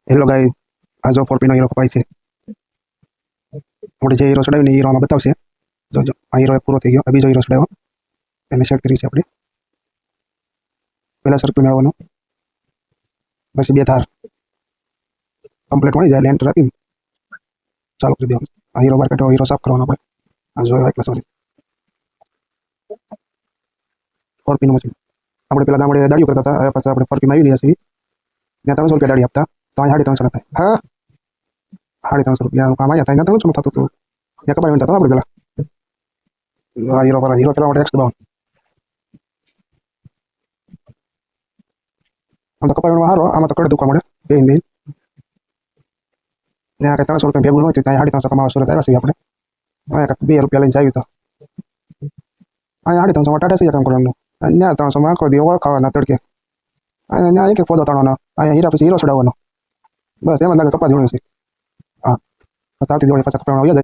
Hello ગાય, આ જો 4P નો hero કપાય છે. આપણે જે હીરો ચડાવ્યો ને એ હીરો આમાં બતાવશે. જો આ હીરો પૂરો થઈ ગયો. આ બીજો હીરો ચડાવ્યો એને સેટ કરી છે આપણે. પહેલા સર્કલ મેળવવાનો, પછી 2 ધાર કમ્પ્લીટ મળી જાય એટલે એન્ટર આપીને ચાલુ કરી દેવાનું. આ હીરો બહાર કાઢો, હીરો સાફ કરવાનો આપણે. આ જો એકલા સોરી 4P નું મશીન. આપણે પેલા ગામડે દાડીઓ કરતા હતા, હવે પાછા આપણે 4P માં આવી ગયા છીએ. ત્યાં 300 રૂપિયા દાડી આપતા, તો અહીં 350 થાય. હા, 350 રૂપિયા કામ આવ્યા ત્યાં 300 થતું હતું. ત્યાં કપાઈ વળતા આપણે પેલા. આ હીરો પર હીરો કરવા માટે એક્સ દબાવો. આમ તો કપાઈ વળવા સારો, આમાં તો કડે દુખવા મળે બેન બેન. ત્યાં કંઈ 300 રૂપિયા ભેગું નહોતું, ત્યાં 350 કમાવા સુરત આવ્યા છીએ આપણે. અહીંયા કંઈક 2 રૂપિયા લઈને જાવી તો અહીંયા 350 ટાટા છે કામ કરવાનું. અહીંયા 300 આખો દી ઓળખાવાના તડકે. અહીંયા એક પોદો તાણવાનો, અહીંયા હીરા પછી હીરો ચડાવવાનો. બસ એમાં લાગે કપા જોડ્યું છે. હા, આવતી દિવાળી પાછા કપાવાનું આવી જાય.